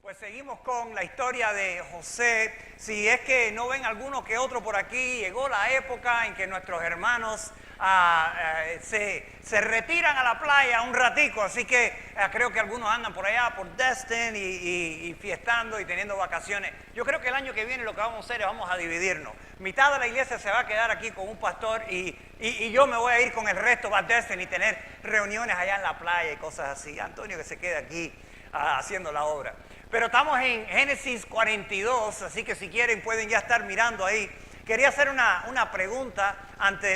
Pues seguimos con la historia de José. Si es que no ven alguno que otro por aquí, llegó la época en que nuestros hermanos se retiran a la playa un ratico, así que creo que algunos andan por allá, por Destin y fiestando y teniendo vacaciones. Yo creo que el año que viene lo que vamos a hacer es vamos a dividirnos. Mitad de la iglesia se va a quedar aquí con un pastor y yo me voy a ir con el resto a Destin y tener reuniones allá en la playa y cosas así. Antonio que se quede aquí haciendo la obra. Pero estamos en Génesis 42, así que si quieren pueden ya estar mirando ahí. Quería hacer una pregunta,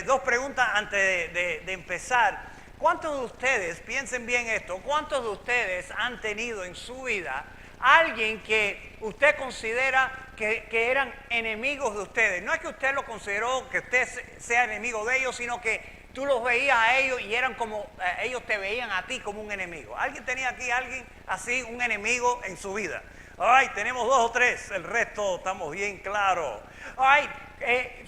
dos preguntas antes de empezar. ¿Cuántos de ustedes, piensen bien esto, cuántos de ustedes han tenido en su vida alguien que usted considera que eran enemigos de ustedes? No es que usted lo consideró que usted sea enemigo de ellos, sino que tú los veías a ellos y eran como, ellos te veían a ti como un enemigo. ¿Alguien tenía aquí alguien así, un enemigo en su vida? Ay, tenemos dos o tres, el resto estamos bien claros. Ay,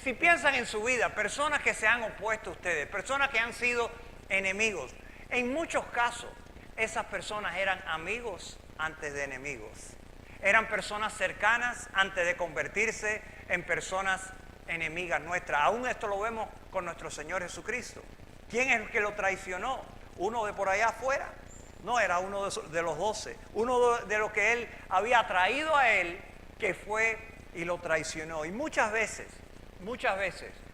si piensan en su vida, personas que se han opuesto a ustedes, personas que han sido enemigos, en muchos casos esas personas eran amigos antes de enemigos. Eran personas cercanas antes de convertirse en personas enemigas nuestras. Aún esto lo vemos con nuestro Señor Jesucristo. ¿Quién es el que lo traicionó? ¿Uno de por allá afuera? No, era uno de los 12. Uno de los que Él había traído a Él, que fue y lo traicionó. Y muchas veces,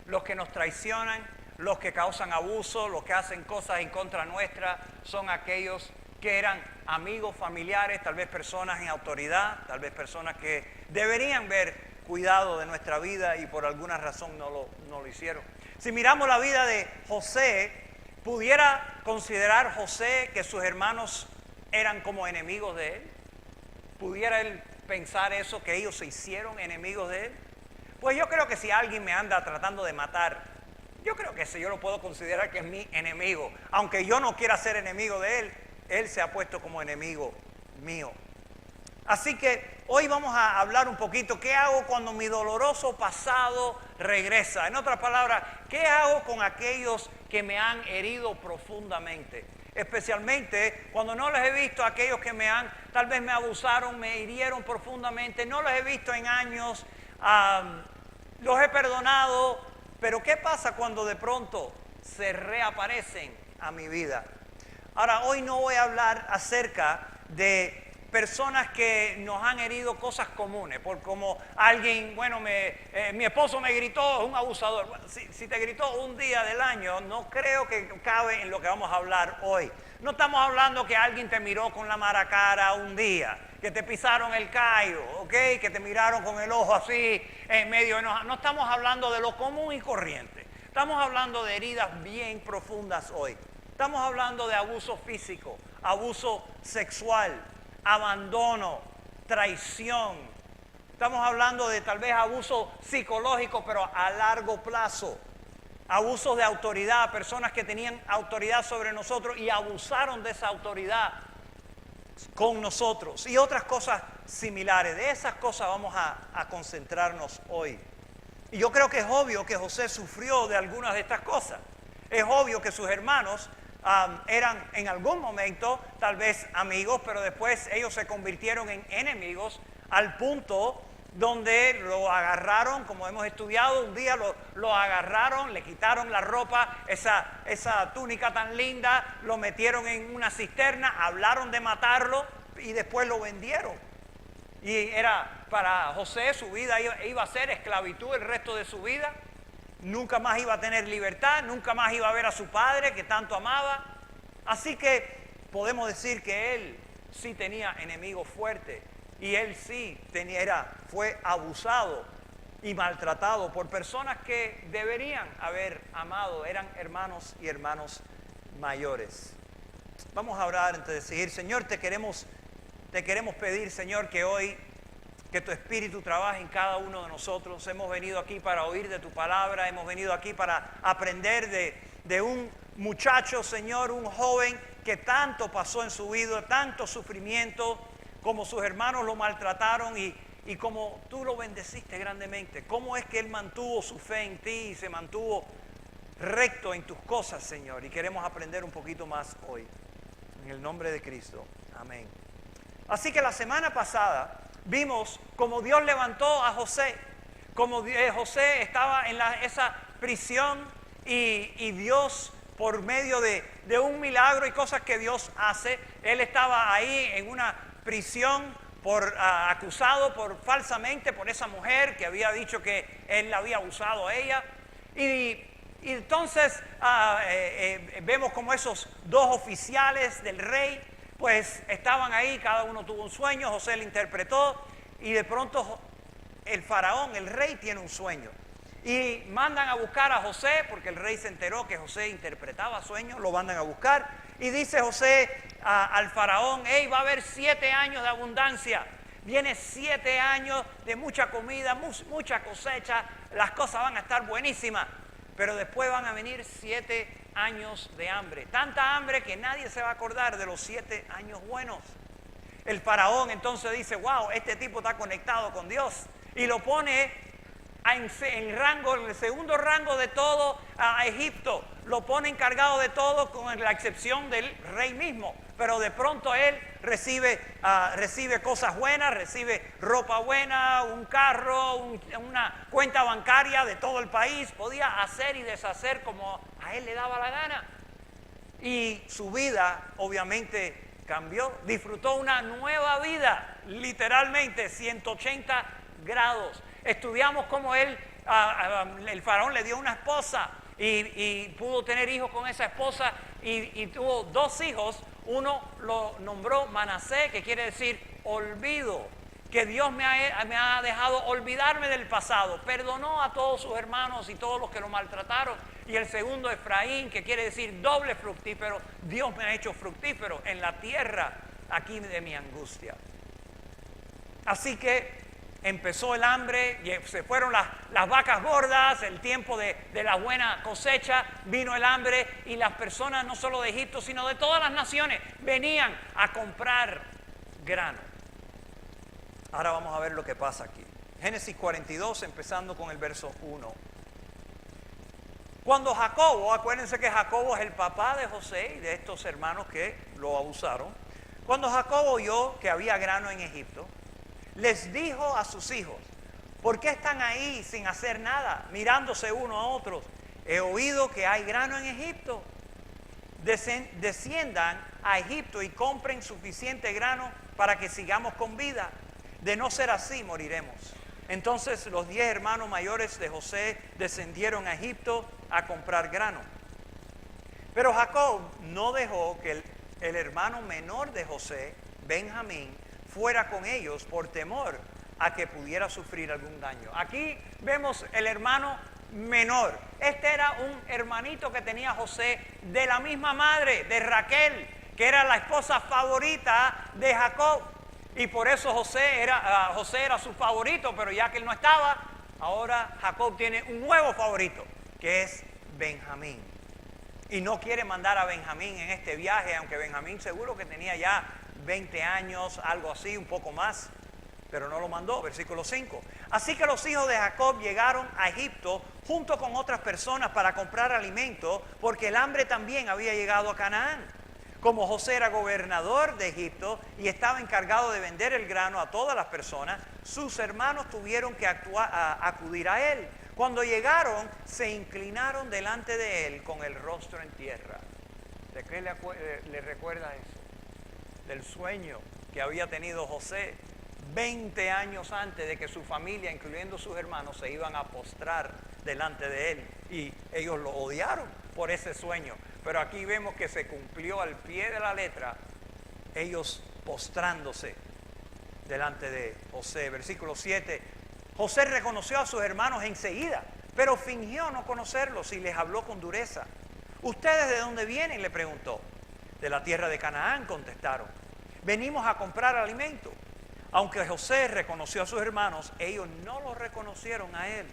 los que nos traicionan, los que causan abuso, los que hacen cosas en contra nuestra, son aquellos que eran amigos, familiares, tal vez personas en autoridad, tal vez personas que deberían ver cuidado de nuestra vida y por alguna razón no lo hicieron. Si miramos la vida de José, ¿pudiera considerar José que sus hermanos eran como enemigos de él? ¿Pudiera él pensar eso, que ellos se hicieron enemigos de él? Pues yo creo que si alguien me anda tratando de matar, yo creo que ese yo lo puedo considerar que es mi enemigo. Aunque yo no quiera ser enemigo de él, él se ha puesto como enemigo mío. Así que hoy vamos a hablar un poquito, ¿qué hago cuando mi doloroso pasado regresa? En otras palabras, ¿qué hago con aquellos que me han herido profundamente? Especialmente cuando no les he visto a aquellos que tal vez me abusaron, me hirieron profundamente, no los he visto en años, los he perdonado, pero ¿qué pasa cuando de pronto se reaparecen a mi vida? Ahora, hoy no voy a hablar acerca de personas que nos han herido cosas comunes, por como alguien, bueno, mi esposo me gritó, es un abusador. Bueno, si te gritó un día del año, no creo que cabe en lo que vamos a hablar hoy. No estamos hablando que alguien te miró con la mala cara un día, que te pisaron el callo, ¿ok? Que te miraron con el ojo así, en medio enojado. No estamos hablando de lo común y corriente. Estamos hablando de heridas bien profundas hoy. Estamos hablando de abuso físico, abuso sexual, abandono, traición. Estamos hablando de tal vez abuso psicológico, pero a largo plazo. Abusos de autoridad, personas que tenían autoridad sobre nosotros y abusaron de esa autoridad con nosotros. Y otras cosas similares. De esas cosas vamos a concentrarnos hoy. Y yo creo que es obvio que José sufrió de algunas de estas cosas. Es obvio que sus hermanos eran en algún momento tal vez amigos, pero después ellos se convirtieron en enemigos al punto donde lo agarraron, como hemos estudiado, un día lo agarraron, le quitaron la ropa, esa túnica tan linda, lo metieron en una cisterna, hablaron de matarlo y después lo vendieron. Y era para José, su vida iba a ser esclavitud el resto de su vida. Nunca más iba a tener libertad, nunca más iba a ver a su padre que tanto amaba. Así que podemos decir que él sí tenía enemigos fuertes y él sí fue abusado y maltratado por personas que deberían haber amado, eran hermanos y hermanos mayores. Vamos a orar antes de seguir. Señor, te queremos pedir, Señor, que hoy que tu Espíritu trabaje en cada uno de nosotros. Hemos venido aquí para oír de tu palabra, hemos venido aquí para aprender de un muchacho, Señor, un joven que tanto pasó en su vida, tanto sufrimiento, como sus hermanos lo maltrataron y como tú lo bendeciste grandemente. Cómo es que él mantuvo su fe en ti y se mantuvo recto en tus cosas, Señor. Y queremos aprender un poquito más hoy. En el nombre de Cristo. Amén. Así que la semana pasada vimos cómo Dios levantó a José, cómo José estaba en esa prisión y Dios, por medio de un milagro y cosas que Dios hace, él estaba ahí en una prisión acusado falsamente por esa mujer que había dicho que él la había abusado a ella. Y entonces vemos como esos dos oficiales del rey pues estaban ahí, cada uno tuvo un sueño, José lo interpretó y de pronto el faraón, el rey, tiene un sueño. Y mandan a buscar a José, porque el rey se enteró que José interpretaba sueños, lo mandan a buscar. Y dice José al faraón, hey, va a haber 7 años de abundancia. Viene 7 años de mucha comida, mucha cosecha, las cosas van a estar buenísimas. Pero después van a venir 7 años de hambre. Tanta hambre que nadie se va a acordar de los 7 años buenos. El faraón entonces dice, wow, este tipo está conectado con Dios. Y lo pone en el segundo rango de todo a Egipto. Lo pone encargado de todo con la excepción del rey mismo. Pero de pronto él recibe cosas buenas, recibe ropa buena, un carro, una cuenta bancaria de todo el país. Podía hacer y deshacer como a él le daba la gana. Y su vida obviamente cambió. Disfrutó una nueva vida, literalmente 180 grados. Estudiamos cómo el faraón le dio una esposa y pudo tener hijos con esa esposa y tuvo 2 hijos. Uno lo nombró Manasés, que quiere decir olvido, que Dios me ha dejado olvidarme del pasado. Perdonó a todos sus hermanos y todos los que lo maltrataron. Y el segundo, Efraín, que quiere decir doble fructífero. Dios me ha hecho fructífero en la tierra aquí de mi angustia. Así que empezó el hambre, y se fueron las vacas gordas, el tiempo de la buena cosecha, vino el hambre y las personas no solo de Egipto, sino de todas las naciones venían a comprar grano. Ahora vamos a ver lo que pasa aquí. Génesis 42, empezando con el verso 1. Cuando Jacobo, acuérdense que Jacobo es el papá de José y de estos hermanos que lo abusaron. Cuando Jacobo oyó que había grano en Egipto, les dijo a sus hijos, ¿por qué están ahí sin hacer nada, mirándose uno a otros? He oído que hay grano en Egipto. Desciendan a Egipto y compren suficiente grano para que sigamos con vida. De no ser así, moriremos. Entonces los 10 hermanos mayores de José descendieron a Egipto a comprar grano. Pero Jacob no dejó que el hermano menor de José, Benjamín, fuera con ellos por temor a que pudiera sufrir algún daño. Aquí vemos el hermano menor. Este era un hermanito que tenía José de la misma madre, de Raquel, que era la esposa favorita de Jacob. Y por eso José era su favorito, pero ya que él no estaba, ahora Jacob tiene un nuevo favorito, que es Benjamín. Y no quiere mandar a Benjamín en este viaje, aunque Benjamín seguro que tenía ya 20 años, algo así, un poco más, pero no lo mandó, versículo 5. Así que los hijos de Jacob llegaron a Egipto junto con otras personas para comprar alimento, porque el hambre también había llegado a Canaán. Como José era gobernador de Egipto y estaba encargado de vender el grano a todas las personas, sus hermanos tuvieron que acudir a él. Cuando llegaron, se inclinaron delante de él con el rostro en tierra. ¿De qué le recuerda eso? Del sueño que había tenido José 20 años antes de que su familia, incluyendo sus hermanos, se iban a postrar delante de él. Y ellos lo odiaron por ese sueño. Pero aquí vemos que se cumplió al pie de la letra, ellos postrándose delante de José. Versículo 7. José reconoció a sus hermanos enseguida, pero fingió no conocerlos y les habló con dureza. ¿Ustedes de dónde vienen?, le preguntó. De la tierra de Canaán, contestaron. Venimos a comprar alimento. Aunque José reconoció a sus hermanos, ellos no lo reconocieron a él.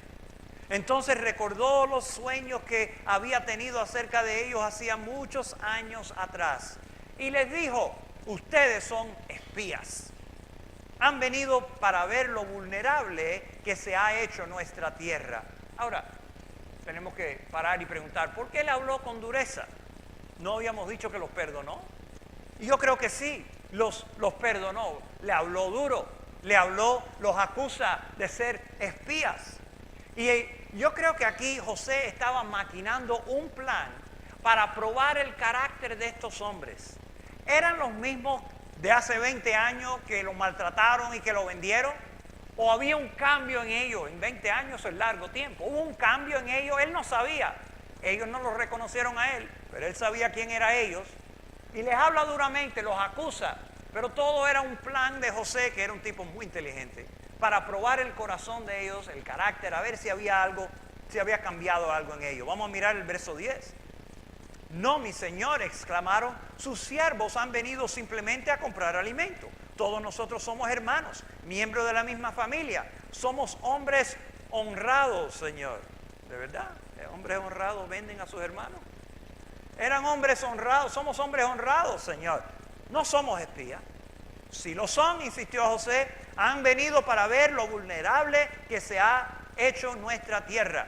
Entonces recordó los sueños que había tenido acerca de ellos hacía muchos años atrás. Y les dijo, ustedes son espías. Han venido para ver lo vulnerable que se ha hecho nuestra tierra. Ahora, tenemos que parar y preguntar, ¿por qué le habló con dureza? ¿No habíamos dicho que los perdonó? Y yo creo que sí. los perdonó. Le habló duro, los acusa de ser espías. Y yo creo que aquí José estaba maquinando un plan para probar el carácter de estos hombres. ¿Eran los mismos de hace 20 años que lo maltrataron y que lo vendieron? ¿O había un cambio en ellos? En 20 años es largo tiempo. ¿Hubo un cambio en ellos? Él no sabía. Ellos no lo reconocieron a él, pero él sabía quién era ellos. Y les habla duramente, los acusa. Pero todo era un plan de José, que era un tipo muy inteligente, para probar el corazón de ellos, el carácter, a ver si había algo, si había cambiado algo en ellos. Vamos a mirar el verso 10. No, mi señor, exclamaron, sus siervos han venido simplemente a comprar alimento. Todos nosotros somos hermanos, miembros de la misma familia. Somos hombres honrados, señor. ¿De verdad? ¿Hombres honrados venden a sus hermanos? Eran hombres honrados, somos hombres honrados, señor. No somos espías. Si lo son, insistió José, han venido para ver lo vulnerable que se ha hecho nuestra tierra.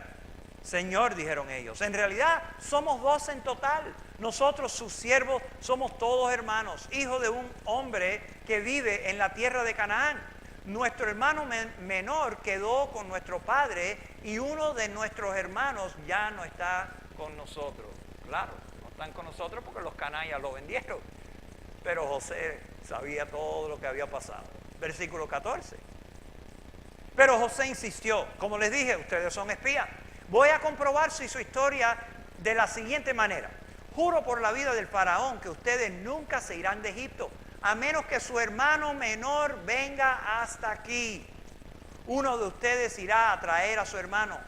Señor, dijeron ellos, en realidad somos dos en total. Nosotros, sus siervos, somos todos hermanos, hijos de un hombre que vive en la tierra de Canaán. Nuestro hermano menor quedó con nuestro padre y uno de nuestros hermanos ya no está con nosotros. Claro, no están con nosotros porque los canallas lo vendieron. Pero José sabía todo lo que había pasado. Versículo 14. Pero José insistió, como les dije, ustedes son espías. Voy a comprobar su historia de la siguiente manera. Juro por la vida del faraón que ustedes nunca se irán de Egipto, a menos que su hermano menor venga hasta aquí. Uno de ustedes irá a traer a su hermano.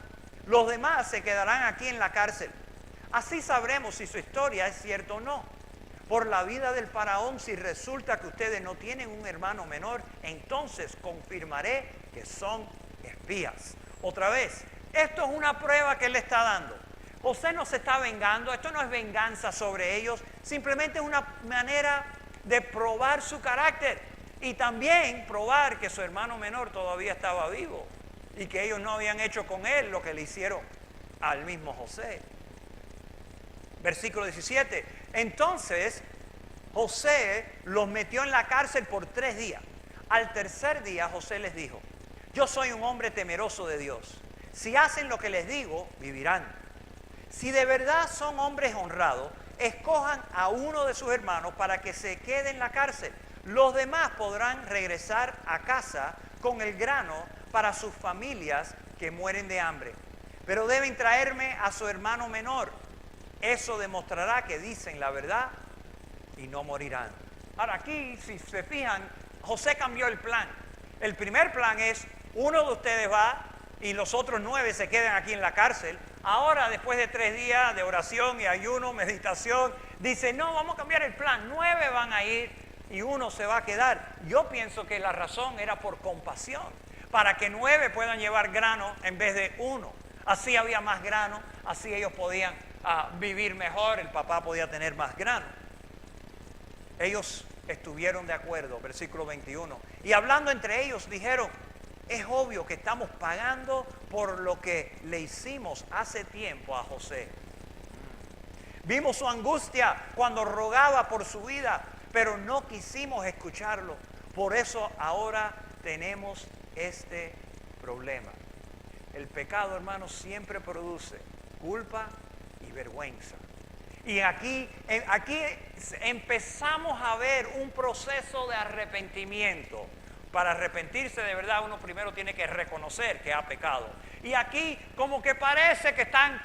Los demás se quedarán aquí en la cárcel. Así sabremos si su historia es cierta o no. Por la vida del faraón, si resulta que ustedes no tienen un hermano menor, entonces confirmaré que son espías. Otra vez, esto es una prueba que él le está dando. José no se está vengando, esto no es venganza sobre ellos, simplemente es una manera de probar su carácter y también probar que su hermano menor todavía estaba vivo y que ellos no habían hecho con él lo que le hicieron al mismo José. Versículo 17. Entonces José los metió en la cárcel por 3 días. Al tercer día José les dijo, yo soy un hombre temeroso de Dios. Si hacen lo que les digo, vivirán. Si de verdad son hombres honrados, escojan a uno de sus hermanos para que se quede en la cárcel. Los demás podrán regresar a casa con el grano para sus familias que mueren de hambre. Pero deben traerme a su hermano menor. Eso demostrará que dicen la verdad y no morirán. Ahora aquí, si se fijan, José cambió el plan. El primer plan es, uno de ustedes va y los otros 9 se quedan aquí en la cárcel. Ahora, después de 3 días de oración y ayuno, meditación, dice, no, vamos a cambiar el plan. 9 van a ir y uno se va a quedar. Yo pienso que la razón era por compasión, para que 9 puedan llevar grano en vez de 1. Así había más grano, así ellos podían vivir mejor, el papá podía tener más grano. Ellos estuvieron de acuerdo, versículo 21. Y hablando entre ellos dijeron, es obvio que estamos pagando por lo que le hicimos hace tiempo a José. Vimos su angustia cuando rogaba por su vida, pero no quisimos escucharlo. Por eso ahora tenemos este problema. El pecado, hermanos, siempre produce culpa y vergüenza. Y aquí empezamos a ver un proceso de arrepentimiento. Para arrepentirse de verdad uno primero tiene que reconocer que ha pecado. Y aquí como que parece que están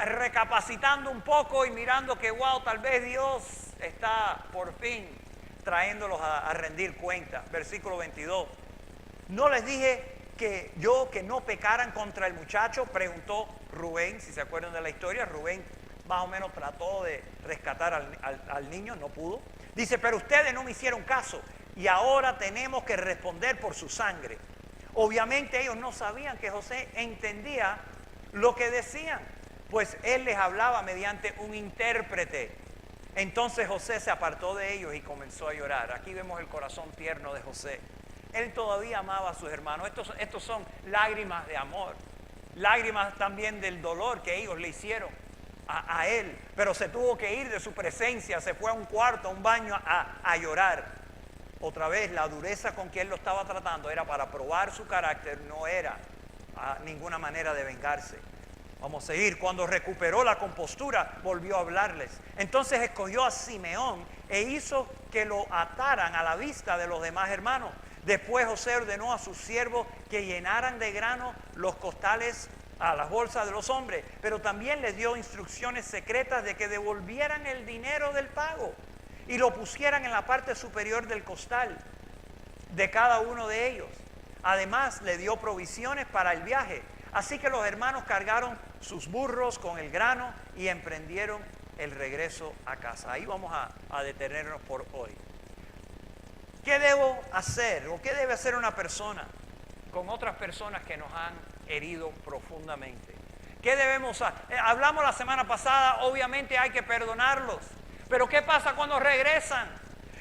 recapacitando un poco y mirando que wow, tal vez Dios está por fin trayéndolos a rendir cuenta. Versículo 22. ¿No les dije que no pecaran contra el muchacho? Preguntó Rubén, si se acuerdan de la historia. Rubén más o menos trató de rescatar al niño, no pudo. Dice, pero ustedes no me hicieron caso y ahora tenemos que responder por su sangre. Obviamente ellos no sabían que José entendía lo que decían, pues él les hablaba mediante un intérprete. Entonces José se apartó de ellos y comenzó a llorar. Aquí vemos el corazón tierno de José. Él todavía amaba a sus hermanos. Estos son lágrimas de amor, lágrimas también del dolor que ellos le hicieron a él, pero se tuvo que ir de su presencia, se fue a un cuarto, a un baño a llorar. Otra vez, la dureza con que él lo estaba tratando era para probar su carácter, no era ninguna manera de vengarse. Vamos a seguir. Cuando recuperó la compostura, volvió a hablarles. Entonces escogió a Simeón e hizo que lo ataran a la vista de los demás hermanos. Después José ordenó a sus siervos que llenaran de grano los costales a las bolsas de los hombres, pero también les dio instrucciones secretas de que devolvieran el dinero del pago y lo pusieran en la parte superior del costal de cada uno de ellos. Además, le dio provisiones para el viaje. Así que los hermanos cargaron sus burros con el grano y emprendieron el regreso a casa. Ahí vamos a detenernos por hoy. ¿Qué debo hacer o qué debe hacer una persona con otras personas que nos han herido profundamente? ¿Qué debemos hacer? Hablamos la semana pasada, obviamente hay que perdonarlos. Pero ¿qué pasa cuando regresan?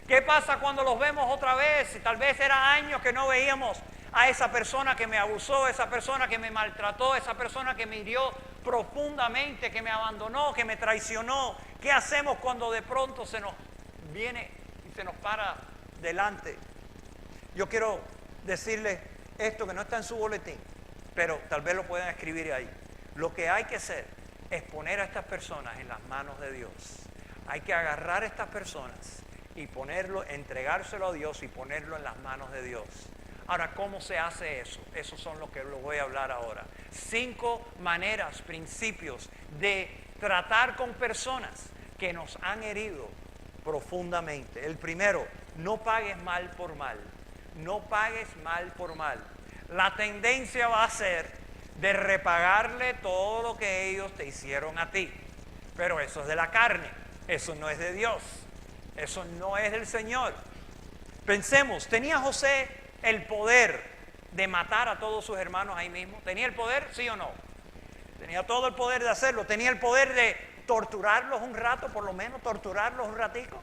¿Qué pasa cuando los vemos otra vez? Y tal vez era años que no veíamos a esa persona que me abusó, esa persona que me maltrató, esa persona que me hirió profundamente, que me abandonó, que me traicionó. ¿Qué hacemos cuando de pronto se nos viene y se nos para delante? Yo quiero decirles esto que no está en su boletín, pero tal vez lo puedan escribir ahí. Lo que hay que hacer es poner a estas personas en las manos de Dios. Hay que agarrar a estas personas y ponerlo, entregárselo a Dios y ponerlo en las manos de Dios. Ahora, ¿cómo se hace eso? Esos son los que lo voy a hablar ahora. 5 maneras, principios de tratar con personas que nos han herido profundamente. El primero, no pagues mal por mal. No pagues mal por mal. La tendencia va a ser de repagarle todo lo que ellos te hicieron a ti. Pero eso es de la carne. Eso no es de Dios. Eso no es del Señor. Pensemos, ¿tenía José el poder de matar a todos sus hermanos ahí mismo? ¿Tenía el poder, sí o no? Tenía todo el poder de hacerlo. ¿Tenía el poder de torturarlos un rato, por lo menos torturarlos un ratico?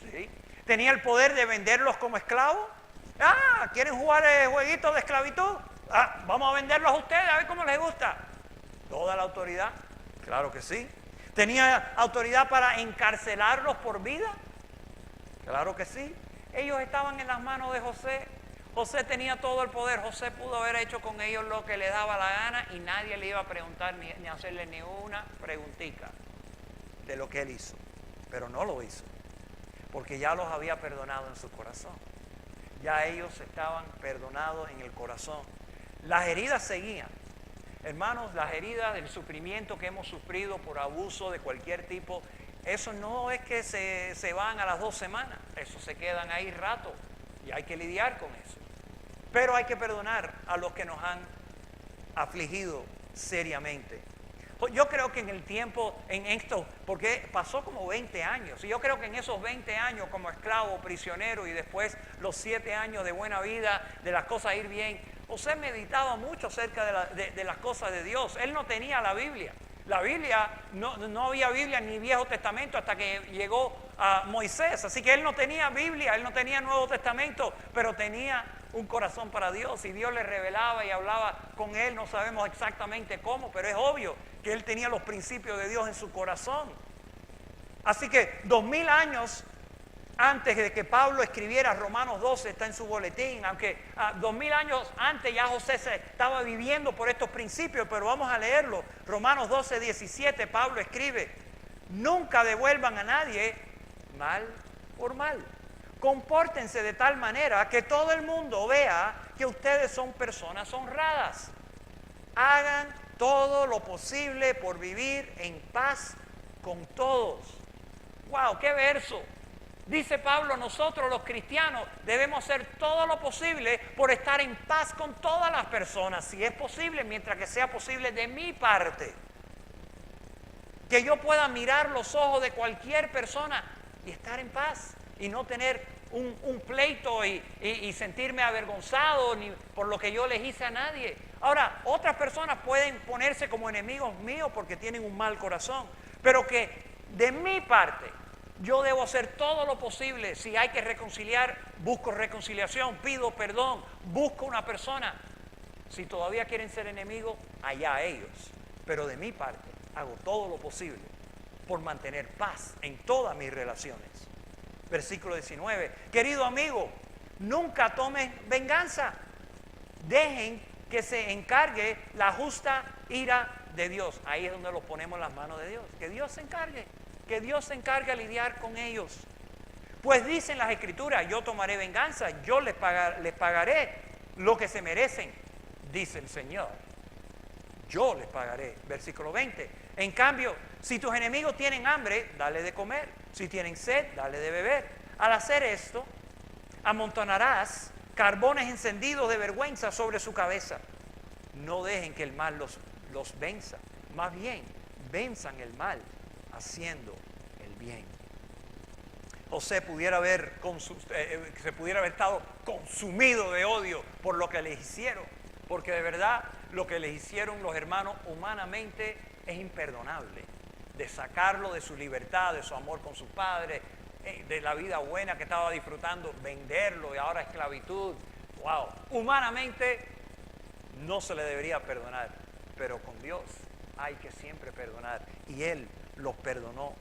Sí. ¿Tenía el poder de venderlos como esclavos? ¿Quieren jugar jueguitos de esclavitud? Vamos a venderlos a ustedes, a ver cómo les gusta. ¿Toda la autoridad? Claro que sí. ¿Tenía autoridad para encarcelarlos por vida? Claro que sí. Ellos estaban en las manos de José. José tenía todo el poder. José pudo haber hecho con ellos lo que le daba la gana y nadie le iba a preguntar ni hacerle ni una preguntita de lo que él hizo. Pero no lo hizo, porque ya los había perdonado en su corazón. Ya ellos estaban perdonados en el corazón. Las heridas seguían. Hermanos, las heridas del sufrimiento que hemos sufrido por abuso de cualquier tipo, eso no es que se van a las 2 semanas. Eso se quedan ahí rato y hay que lidiar con eso. Pero hay que perdonar a los que nos han afligido seriamente. Yo creo que en el tiempo, en esto, porque pasó como 20 años, y yo creo que en esos 20 años como esclavo, prisionero, y después los 7 años de buena vida, de las cosas ir bien, José meditaba mucho acerca de las cosas de Dios. Él no tenía la Biblia. La Biblia, no había Biblia ni Viejo Testamento hasta que llegó a Moisés. Así que él no tenía Biblia, él no tenía Nuevo Testamento, pero tenía un corazón para Dios y Dios le revelaba y hablaba con él. No sabemos exactamente cómo, pero es obvio que él tenía los principios de Dios en su corazón. Así que 2000 años antes de que Pablo escribiera Romanos 12, está en su boletín, aunque 2000 años antes ya José se estaba viviendo por estos principios, pero vamos a leerlo. Romanos 12, 17, Pablo escribe: nunca devuelvan a nadie mal por mal. Compórtense de tal manera que todo el mundo vea que ustedes son personas honradas. Hagan todo lo posible por vivir en paz con todos. ¡Wow! ¡Qué verso! Dice Pablo, nosotros los cristianos debemos hacer todo lo posible por estar en paz con todas las personas, si es posible, mientras que sea posible de mi parte. Que yo pueda mirar los ojos de cualquier persona y estar en paz y no tener un pleito y sentirme avergonzado ni por lo que yo les hice a nadie. Ahora, otras personas pueden ponerse como enemigos míos porque tienen un mal corazón, pero que de mi parte yo debo hacer todo lo posible. Si hay que reconciliar, busco reconciliación, pido perdón, busco una persona. Si todavía quieren ser enemigos, allá ellos. Pero de mi parte, hago todo lo posible por mantener paz en todas mis relaciones. Versículo 19. Querido amigo, nunca tomen venganza. Dejen que se encargue la justa ira de Dios. Ahí es donde los ponemos en las manos de Dios. Que Dios se encargue. Que Dios se encargue a lidiar con ellos. Pues dicen las Escrituras, yo tomaré venganza, yo les pagaré lo que se merecen, dice el Señor. Yo les pagaré. Versículo 20. En cambio, si tus enemigos tienen hambre, dale de comer. Si tienen sed, dale de beber. Al hacer esto, amontonarás carbones encendidos de vergüenza sobre su cabeza. No dejen que el mal los venza. Más bien, venzan el mal haciendo el bien. José se pudiera haber estado consumido de odio por lo que les hicieron, porque de verdad lo que les hicieron los hermanos humanamente es imperdonable. De sacarlo de su libertad, de su amor con su padre, de la vida buena que estaba disfrutando, venderlo y ahora esclavitud. Wow, humanamente no se le debería perdonar, pero con Dios hay que siempre perdonar, y Él los perdonó.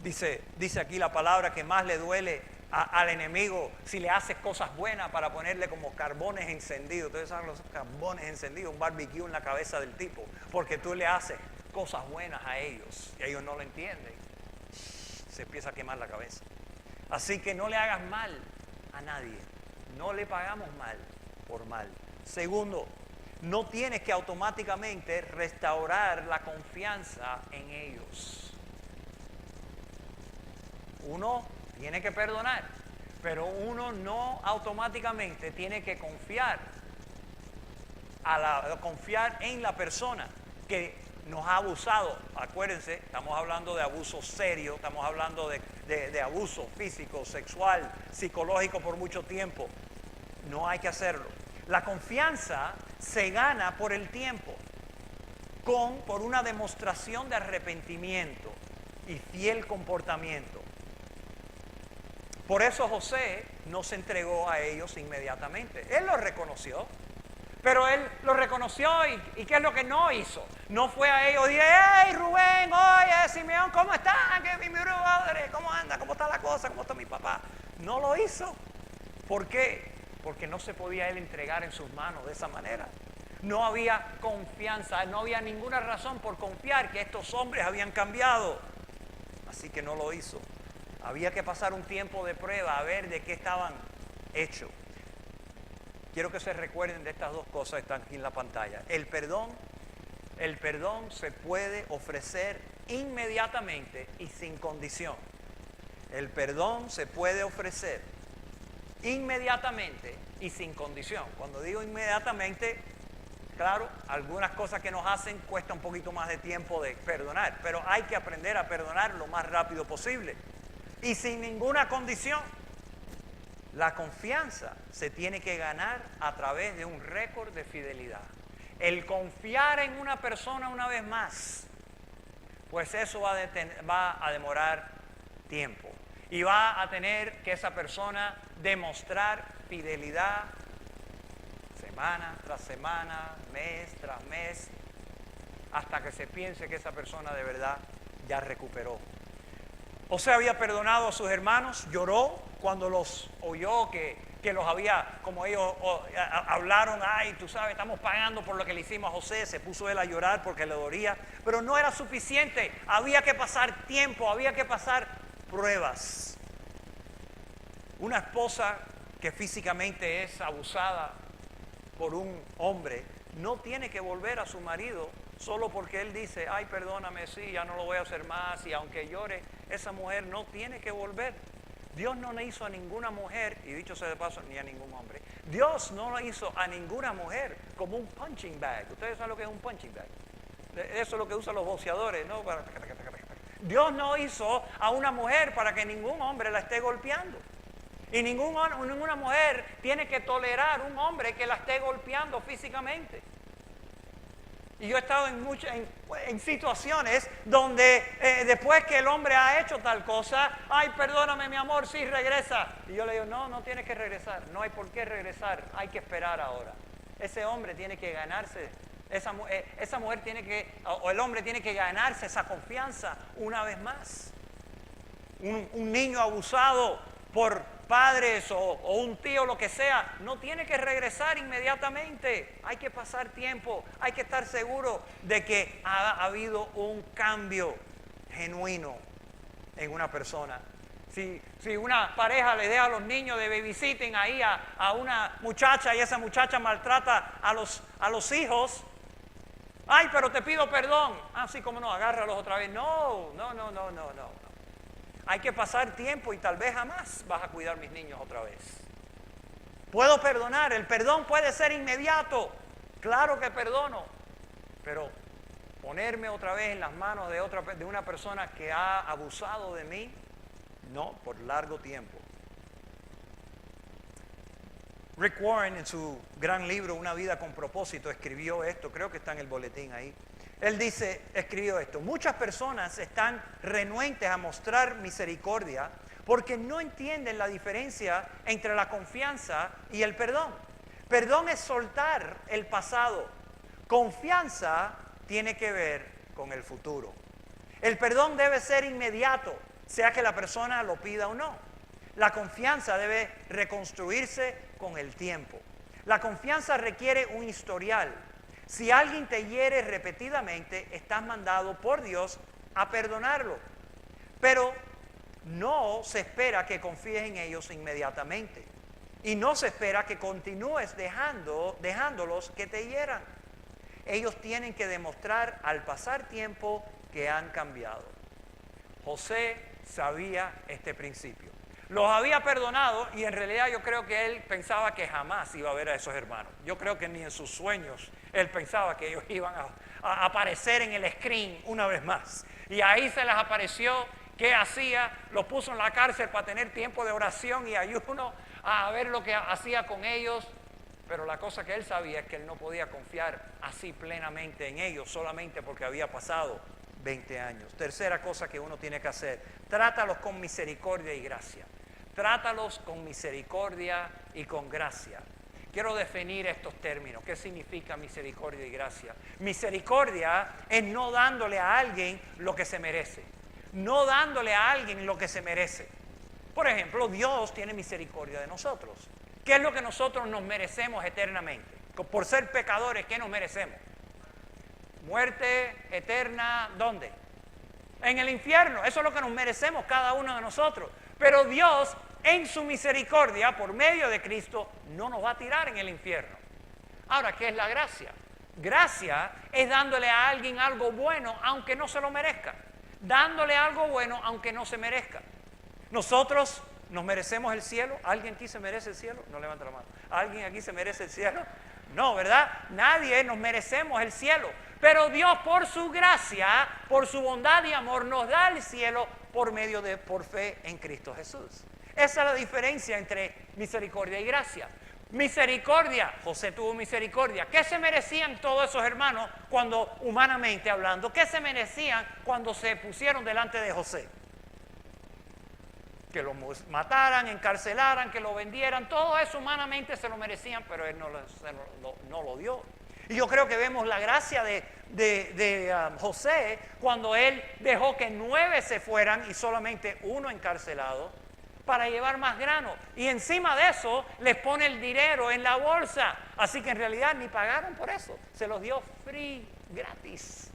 Dice aquí la palabra que más le duele al enemigo si le haces cosas buenas para ponerle como carbones encendidos. Ustedes saben los carbones encendidos, un barbecue en la cabeza del tipo, porque tú le haces cosas buenas a ellos y ellos no lo entienden. Se empieza a quemar la cabeza. Así que no le hagas mal a nadie. No le pagamos mal por mal. Segundo, no tienes que automáticamente restaurar la confianza en ellos. Uno tiene que perdonar, pero uno no automáticamente tiene que confiar en la persona que nos ha abusado. Acuérdense, estamos hablando de abuso serio, estamos hablando de abuso físico, sexual, psicológico por mucho tiempo. No hay que hacerlo. La confianza se gana por el tiempo, por una demostración de arrepentimiento y fiel comportamiento. Por eso José no se entregó a ellos inmediatamente. Él lo reconoció, pero él lo reconoció y ¿qué es lo que no hizo? No fue a ellos y dije, hey Rubén, oye Simeón, ¿cómo están? ¿Qué mi brother? ¿Cómo anda? ¿Cómo está la cosa? ¿Cómo está mi papá? No lo hizo. ¿Por qué? Porque no se podía él entregar en sus manos de esa manera. No había confianza, no había ninguna razón por confiar que estos hombres habían cambiado. Así que no lo hizo. Había que pasar un tiempo de prueba a ver de qué estaban hechos. Quiero que se recuerden de estas dos cosas que están aquí en la pantalla. El perdón se puede ofrecer inmediatamente y sin condición. El perdón se puede ofrecer inmediatamente y sin condición. Cuando digo inmediatamente, claro, algunas cosas que nos hacen cuesta un poquito más de tiempo de perdonar, pero hay que aprender a perdonar lo más rápido posible. Y sin ninguna condición. La confianza se tiene que ganar a través de un récord de fidelidad. El confiar en una persona una vez más, pues eso va a demorar tiempo. Y va a tener que esa persona demostrar fidelidad semana tras semana, mes tras mes, hasta que se piense que esa persona de verdad ya recuperó. José había perdonado a sus hermanos, lloró cuando los oyó que los había, como ellos hablaron, ay, tú sabes, estamos pagando por lo que le hicimos a José. Se puso él a llorar porque le dolía, pero no era suficiente, había que pasar tiempo, había que pasar pruebas. Una esposa que físicamente es abusada por un hombre no tiene que volver a su marido solo porque él dice, ay, perdóname, sí, ya no lo voy a hacer más, y aunque llore, esa mujer no tiene que volver. Dios no le hizo a ninguna mujer, y dicho sea de paso, ni a ningún hombre, Dios no le hizo a ninguna mujer como un punching bag. Ustedes saben lo que es un punching bag. Eso es lo que usan los boxeadores, ¿no? Dios no hizo a una mujer para que ningún hombre la esté golpeando. Y ninguna mujer tiene que tolerar un hombre que la esté golpeando físicamente. Y yo he estado en situaciones donde después que el hombre ha hecho tal cosa, ay, perdóname mi amor, sí, regresa. Y yo le digo, no tienes que regresar, no hay por qué regresar, hay que esperar ahora. Ese hombre tiene que ganarse, esa mujer tiene que, o el hombre tiene que ganarse esa confianza una vez más. un niño abusado por padres o un tío, lo que sea, no tiene que regresar inmediatamente. Hay que pasar tiempo, hay que estar seguro de que ha habido un cambio genuino en una persona. Si una pareja le deja a los niños de babysitting ahí a una muchacha y esa muchacha maltrata a los hijos, ay, pero te pido perdón. Ah, sí, cómo no, agárralos otra vez. No. Hay que pasar tiempo y tal vez jamás vas a cuidar mis niños otra vez. Puedo perdonar, el perdón puede ser inmediato. Claro que perdono, pero ponerme otra vez en las manos de una persona que ha abusado de mí, no, por largo tiempo. Rick Warren, en su gran libro Una vida con propósito, escribió esto, creo que está en el boletín ahí. Él escribió esto: muchas personas están renuentes a mostrar misericordia porque no entienden la diferencia entre la confianza y el perdón. Perdón es soltar el pasado. Confianza tiene que ver con el futuro. El perdón debe ser inmediato, sea que la persona lo pida o no. La confianza debe reconstruirse con el tiempo. La confianza requiere un historial. Si alguien te hiere repetidamente, estás mandado por Dios a perdonarlo. Pero no se espera que confíes en ellos inmediatamente. Y no se espera que continúes dejándolos que te hieran. Ellos tienen que demostrar al pasar tiempo que han cambiado. José sabía este principio. Los había perdonado y en realidad yo creo que él pensaba que jamás iba a ver a esos hermanos. Yo creo que ni en sus sueños él pensaba que ellos iban a aparecer en el screen una vez más. Y ahí se les apareció. ¿Qué hacía? Los puso en la cárcel para tener tiempo de oración y ayuno, a ver lo que hacía con ellos. Pero la cosa que él sabía es que él no podía confiar así plenamente en ellos solamente porque había pasado 20 años. Tercera cosa que uno tiene que hacer: trátalos con misericordia y gracia. Trátalos con misericordia y con gracia. Quiero definir estos términos. ¿Qué significa misericordia y gracia? Misericordia es no dándole a alguien lo que se merece. No dándole a alguien lo que se merece. Por ejemplo, Dios tiene misericordia de nosotros. ¿Qué es lo que nosotros nos merecemos eternamente? Por ser pecadores, ¿qué nos merecemos? Muerte eterna, ¿dónde? En el infierno. Eso es lo que nos merecemos cada uno de nosotros. Pero Dios, en su misericordia, por medio de Cristo, no nos va a tirar en el infierno. Ahora, ¿qué es la gracia? Gracia es dándole a alguien algo bueno aunque no se lo merezca. Dándole algo bueno aunque no se merezca. Nosotros nos merecemos el cielo. ¿Alguien aquí se merece el cielo? No levanta la mano. ¿Alguien aquí se merece el cielo? No, ¿verdad? Nadie nos merecemos el cielo. Pero Dios, por su gracia, por su bondad y amor, nos da el cielo por fe en Cristo Jesús. Esa es la diferencia entre misericordia y gracia. Misericordia, José tuvo misericordia. ¿Qué se merecían todos esos hermanos cuando, humanamente hablando, qué se merecían cuando se pusieron delante de José? Que lo mataran, encarcelaran, que lo vendieran, todo eso humanamente se lo merecían, pero él no lo dio. Y yo creo que vemos la gracia de José cuando él dejó que 9 se fueran y solamente 1 encarcelado para llevar más grano. Y encima de eso les pone el dinero en la bolsa. Así que en realidad ni pagaron por eso. Se los dio free, gratis.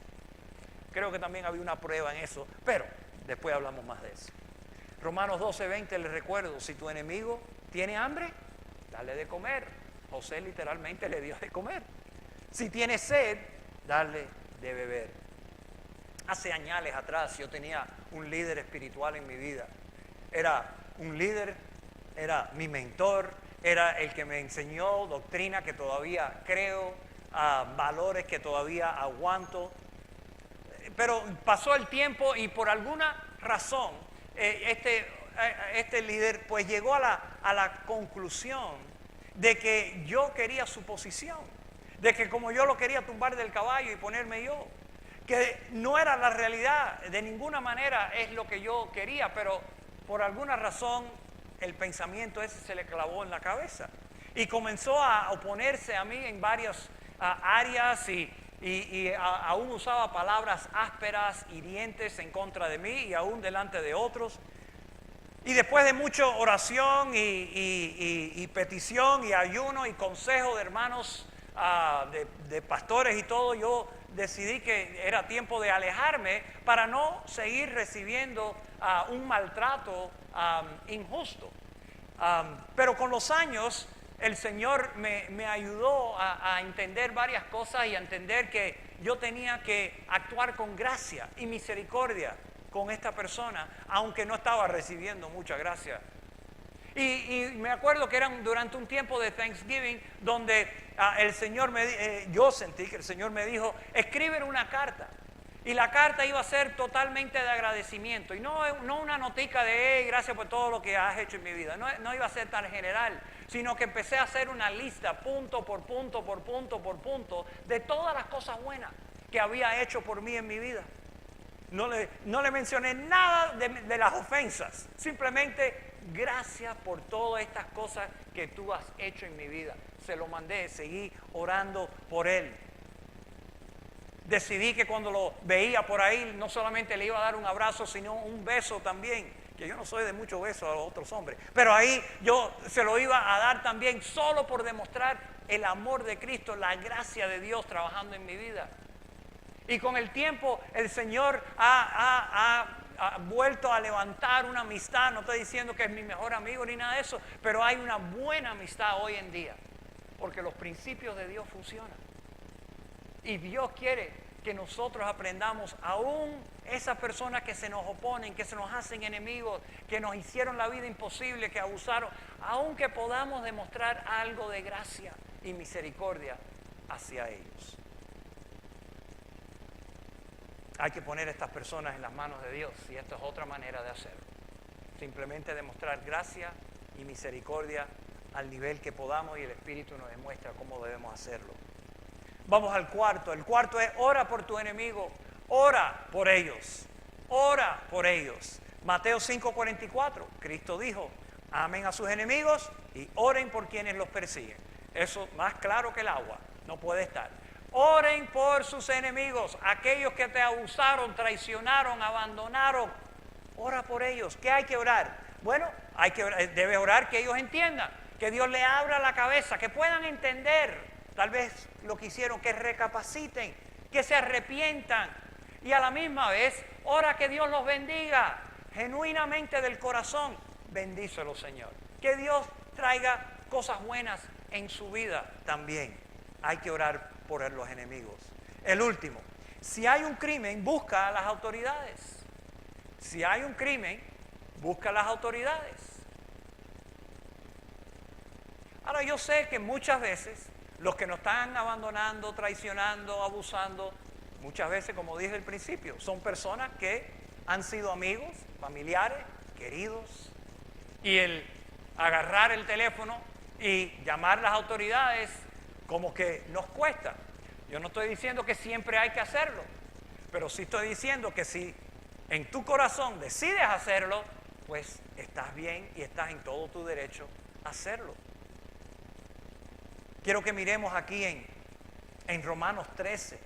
Creo que también había una prueba en eso, pero después hablamos más de eso. Romanos 12:20 les recuerdo: si tu enemigo tiene hambre, dale de comer. José literalmente le dio de comer. Si tiene sed, dale de beber. Hace años atrás yo tenía un líder espiritual en mi vida. Era un líder, era mi mentor, era el que me enseñó doctrina que todavía creo, valores que todavía aguanto. Pero pasó el tiempo y por alguna razón este líder pues llegó a la conclusión de que yo quería su posición, de que como yo lo quería tumbar del caballo y ponerme yo, que no era la realidad, de ninguna manera es lo que yo quería, pero por alguna razón el pensamiento ese se le clavó en la cabeza y comenzó a oponerse a mí en varias áreas y aún usaba palabras ásperas, hirientes en contra de mí y aún delante de otros. Y después de mucha oración y petición y ayuno y consejo de hermanos, de pastores y todo, yo decidí que era tiempo de alejarme para no seguir recibiendo un maltrato injusto. Pero con los años el Señor me ayudó a entender varias cosas y a entender que yo tenía que actuar con gracia y misericordia con esta persona, aunque no estaba recibiendo mucha gracia. Y me acuerdo que eran durante un tiempo de Thanksgiving donde el Señor yo sentí que el Señor me dijo, escribe una carta. Y la carta iba a ser totalmente de agradecimiento. Y no una notica de, hey, gracias por todo lo que has hecho en mi vida. No iba a ser tan general, sino que empecé a hacer una lista, punto por punto, por punto, por punto, de todas las cosas buenas que había hecho por mí en mi vida. No le mencioné nada de las ofensas. Simplemente, gracias por todas estas cosas que tú has hecho en mi vida. Se lo mandé, seguí orando por él. Decidí que cuando lo veía por ahí, no solamente le iba a dar un abrazo, sino un beso también. Que yo no soy de muchos besos a los otros hombres. Pero ahí yo se lo iba a dar también, solo por demostrar el amor de Cristo, la gracia de Dios trabajando en mi vida. Y con el tiempo el Señor ha vuelto a levantar una amistad. No estoy diciendo que es mi mejor amigo ni nada de eso, pero hay una buena amistad hoy en día, porque los principios de Dios funcionan. Y Dios quiere que nosotros aprendamos, aún esas personas que se nos oponen, que se nos hacen enemigos, que nos hicieron la vida imposible, que abusaron, aún que podamos demostrar algo de gracia y misericordia hacia ellos. Hay que poner a estas personas en las manos de Dios, y esta es otra manera de hacerlo. Simplemente demostrar gracia y misericordia al nivel que podamos, y el Espíritu nos demuestra cómo debemos hacerlo. Vamos al cuarto. El cuarto es, ora por tu enemigo, ora por ellos, ora por ellos. Mateo 5:44, Cristo dijo, amen a sus enemigos y oren por quienes los persiguen. Eso más claro que el agua, no puede estar. Oren por sus enemigos, aquellos que te abusaron, traicionaron, abandonaron. Ora por ellos. ¿Qué hay que orar? Bueno, debes orar que ellos entiendan, que Dios les abra la cabeza, que puedan entender tal vez lo que hicieron, que recapaciten, que se arrepientan. Y a la misma vez, ora que Dios los bendiga, genuinamente del corazón. Bendícelo, Señor. Que Dios traiga cosas buenas en su vida también. Hay que orar por los enemigos. El último, si hay un crimen, busca a las autoridades. Si hay un crimen, busca a las autoridades. Ahora, yo sé que muchas veces los que nos están abandonando, traicionando, abusando, muchas veces, como dije al principio, son personas que han sido amigos, familiares, queridos, y el agarrar el teléfono y llamar a las autoridades como que nos cuesta. Yo no estoy diciendo que siempre hay que hacerlo, pero sí estoy diciendo que si en tu corazón decides hacerlo, pues estás bien y estás en todo tu derecho a hacerlo. Quiero que miremos aquí en Romanos 13.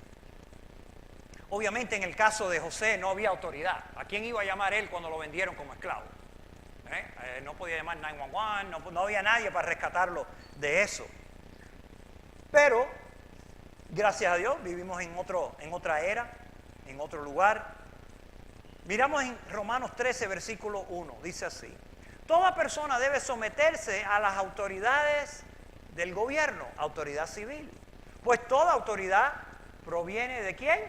Obviamente en el caso de José no había autoridad. ¿A quién iba a llamar él cuando lo vendieron como esclavo? No podía llamar 911, no había nadie para rescatarlo de eso. Pero, gracias a Dios, vivimos en otra era, en otro lugar. Miramos en Romanos 13, versículo 1, dice así. Toda persona debe someterse a las autoridades del gobierno, autoridad civil. Pues toda autoridad proviene ¿de quién?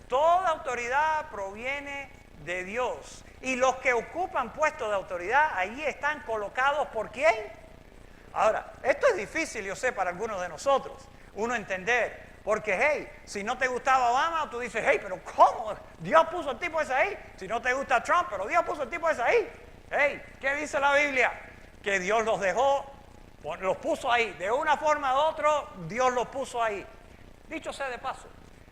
Toda autoridad proviene de Dios. Y los que ocupan puestos de autoridad, allí están colocados ¿por quién? Ahora, esto es difícil, yo sé, para algunos de nosotros, uno entender. Porque, hey, si no te gustaba Obama, tú dices, hey, pero ¿cómo? Dios puso el tipo ese ahí. Si no te gusta Trump, pero Dios puso el tipo ese ahí. Hey, ¿qué dice la Biblia? Que Dios los dejó, los puso ahí. De una forma u otra, Dios los puso ahí. Dicho sea de paso,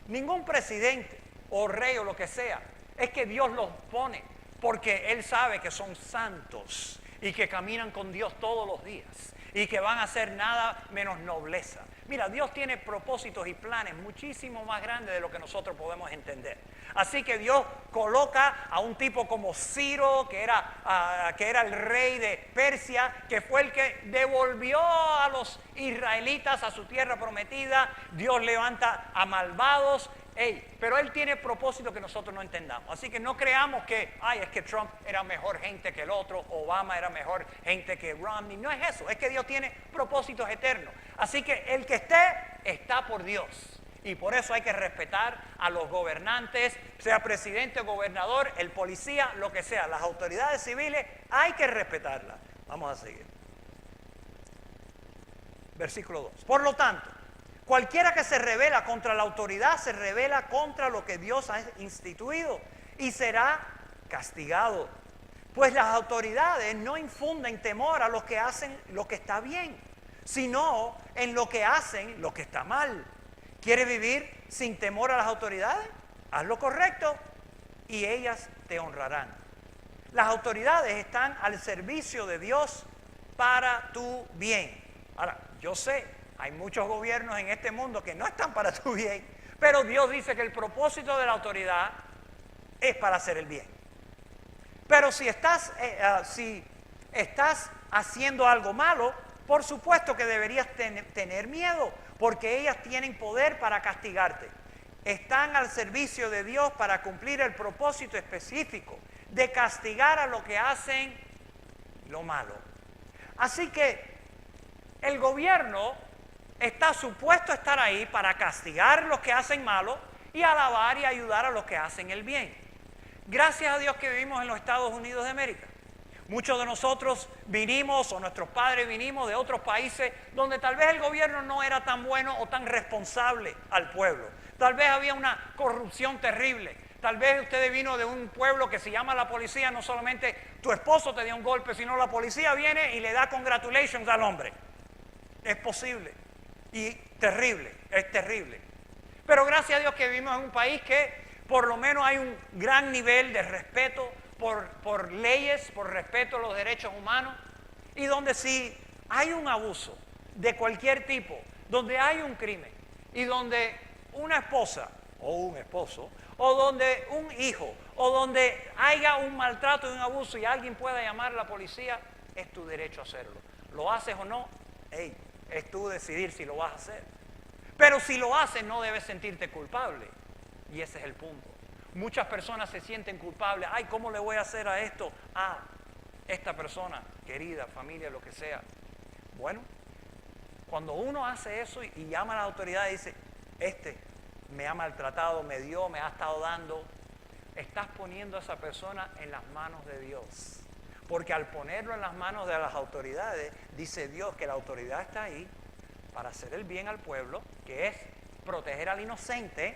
ningún presidente o rey o lo que sea, es que Dios los pone porque Él sabe que son santos y que caminan con Dios todos los días. y que van a ser nada menos nobleza. Mira, Dios tiene propósitos y planes muchísimo más grandes de lo que nosotros podemos entender. Así que Dios coloca a un tipo como Ciro, que era el rey de Persia, que fue el que devolvió a los israelitas a su tierra prometida. Dios levanta a malvados. Pero él tiene propósito que nosotros no entendamos. Así que no creamos que, es que Trump era mejor gente que el otro, Obama era mejor gente que Romney. No es eso, es que Dios tiene propósitos eternos. Así que el que está por Dios. Y por eso hay que respetar a los gobernantes, sea presidente, gobernador, el policía, lo que sea. Las autoridades civiles hay que respetarlas. Vamos a seguir. Versículo 2. Por lo tanto, cualquiera que se rebela contra la autoridad se rebela contra lo que Dios ha instituido y será castigado. Pues las autoridades no infunden temor a los que hacen lo que está bien, sino en lo que hacen lo que está mal. ¿Quieres vivir sin temor a las autoridades? Haz lo correcto y ellas te honrarán. Las autoridades están al servicio de Dios para tu bien. Ahora, yo sé, hay muchos gobiernos en este mundo que no están para tu bien, pero Dios dice que el propósito de la autoridad es para hacer el bien. Pero si estás haciendo algo malo, por supuesto que deberías tener miedo, porque ellas tienen poder para castigarte. Están al servicio de Dios para cumplir el propósito específico de castigar a los que hacen lo malo. Así que el gobierno está supuesto a estar ahí para castigar a los que hacen malo y alabar y ayudar a los que hacen el bien. Gracias a Dios que vivimos en los Estados Unidos de América. Muchos de nosotros vinimos, o nuestros padres vinimos de otros países donde tal vez el gobierno no era tan bueno o tan responsable al pueblo. Tal vez había una corrupción terrible. Tal vez usted vino de un pueblo que se llama la policía, no solamente tu esposo te dio un golpe, sino la policía viene y le da congratulations al hombre. Es posible. Y terrible, es terrible. Pero gracias a Dios que vivimos en un país que por lo menos hay un gran nivel de respeto por leyes, por respeto a los derechos humanos, y donde si hay un abuso de cualquier tipo, donde hay un crimen, y donde una esposa o un esposo, o donde un hijo, o donde haya un maltrato y un abuso y alguien pueda llamar a la policía, es tu derecho a hacerlo. ¿Lo haces o no? Es tú decidir si lo vas a hacer. Pero si lo haces, no debes sentirte culpable. Y ese es el punto. Muchas personas se sienten culpables. ¿Cómo le voy a hacer a esto a esta persona, querida, familia, lo que sea? Bueno, cuando uno hace eso y llama a la autoridad y dice, me ha maltratado, me ha estado dando, estás poniendo a esa persona en las manos de Dios. Porque al ponerlo en las manos de las autoridades, dice Dios que la autoridad está ahí para hacer el bien al pueblo, que es proteger al inocente,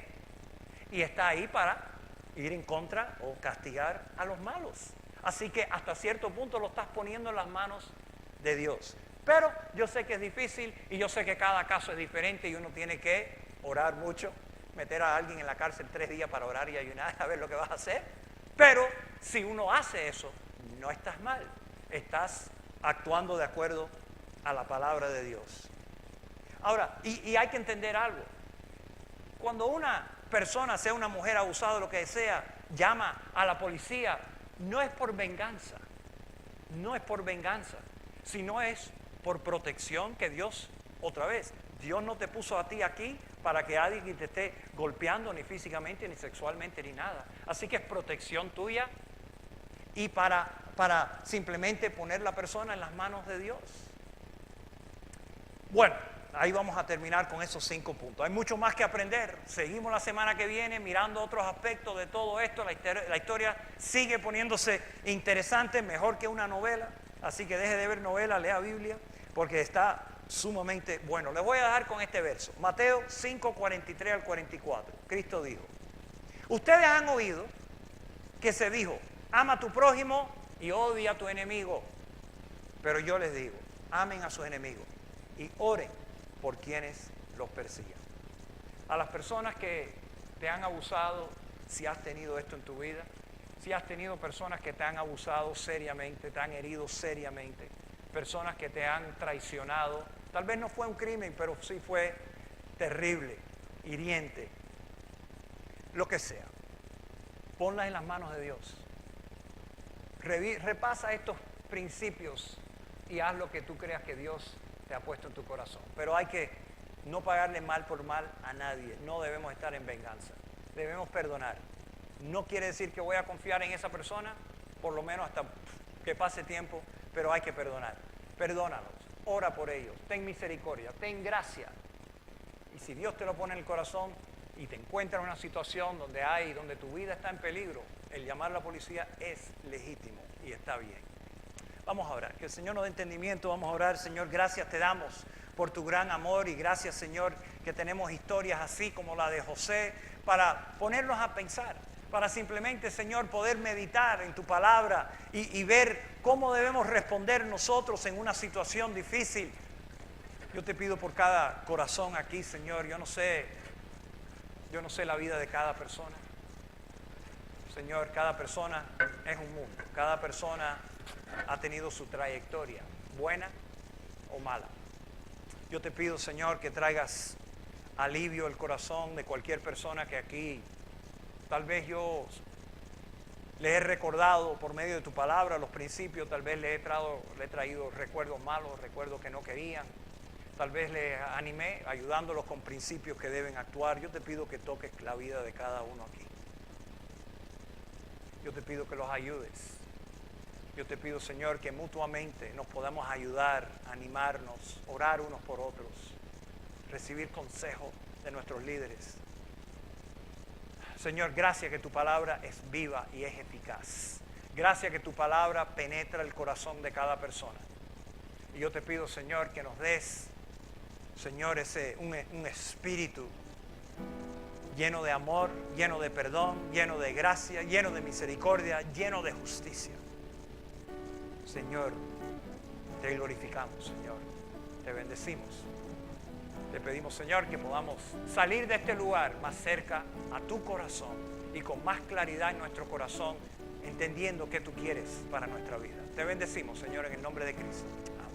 y está ahí para ir en contra o castigar a los malos. Así que hasta cierto punto lo estás poniendo en las manos de Dios. Pero yo sé que es difícil y yo sé que cada caso es diferente y uno tiene que orar mucho, meter a alguien en la cárcel 3 días para orar y ayunar a ver lo que vas a hacer. Pero si uno hace eso, no estás mal, estás actuando de acuerdo a la palabra de Dios. Ahora, y hay que entender algo. Cuando una persona, sea una mujer abusada o lo que sea, llama a la policía, no es por venganza, sino es por protección que Dios, otra vez, Dios no te puso a ti aquí para que alguien te esté golpeando ni físicamente, ni sexualmente, ni nada. Así que es protección tuya y para simplemente poner la persona en las manos de Dios. Bueno, ahí vamos a terminar con esos 5 puntos. Hay mucho más que aprender. Seguimos la semana que viene mirando otros aspectos de todo esto. La historia sigue poniéndose interesante, mejor que una novela. Así que deje de ver novela, lea Biblia, porque está sumamente bueno. Les voy a dejar con este verso. Mateo 5, 43 al 44. Cristo dijo, ustedes han oído que se dijo, ama a tu prójimo y odia a tu enemigo. Pero yo les digo, amen a sus enemigos y oren por quienes los persigan. A las personas que te han abusado, si has tenido esto en tu vida, si has tenido personas que te han abusado seriamente, te han herido seriamente, personas que te han traicionado. Tal vez no fue un crimen, pero sí fue terrible, hiriente, lo que sea. Ponlas en las manos de Dios. Repasa estos principios y haz lo que tú creas que Dios te ha puesto en tu corazón. Pero hay que no pagarle mal por mal a nadie. No debemos estar en venganza. Debemos perdonar. No quiere decir que voy a confiar en esa persona, por lo menos hasta que pase tiempo, pero hay que perdonar. Perdónalos, ora por ellos, ten misericordia, ten gracia. Y si Dios te lo pone en el corazón y te encuentras en una situación donde tu vida está en peligro, el llamar a la policía es legítimo y está bien. Vamos a orar, que el Señor nos dé entendimiento, vamos a orar. Señor, gracias te damos por tu gran amor y gracias, Señor, que tenemos historias así como la de José para ponernos a pensar, para simplemente, Señor, poder meditar en tu palabra y ver cómo debemos responder nosotros en una situación difícil. Yo te pido por cada corazón aquí, Señor, yo no sé la vida de cada persona. Señor, cada persona es un mundo, cada persona ha tenido su trayectoria, buena o mala. Yo te pido, Señor, que traigas alivio al corazón de cualquier persona que aquí, tal vez yo le he recordado por medio de tu palabra los principios, tal vez le he traído recuerdos malos, recuerdos que no querían, tal vez les animé ayudándolos con principios que deben actuar. Yo te pido que toques la vida de cada uno aquí. Yo te pido que los ayudes. Yo te pido, Señor, que mutuamente nos podamos ayudar, animarnos, orar unos por otros, recibir consejo de nuestros líderes. Señor, gracias que tu palabra es viva y es eficaz. Gracias que tu palabra penetra el corazón de cada persona. Y yo te pido, Señor, que nos des, Señor, un espíritu lleno de amor, lleno de perdón, lleno de gracia, lleno de misericordia, lleno de justicia. Señor, te glorificamos, Señor, te bendecimos. Te pedimos, Señor, que podamos salir de este lugar más cerca a tu corazón y con más claridad en nuestro corazón, entendiendo qué tú quieres para nuestra vida. Te bendecimos, Señor, en el nombre de Cristo. Amén.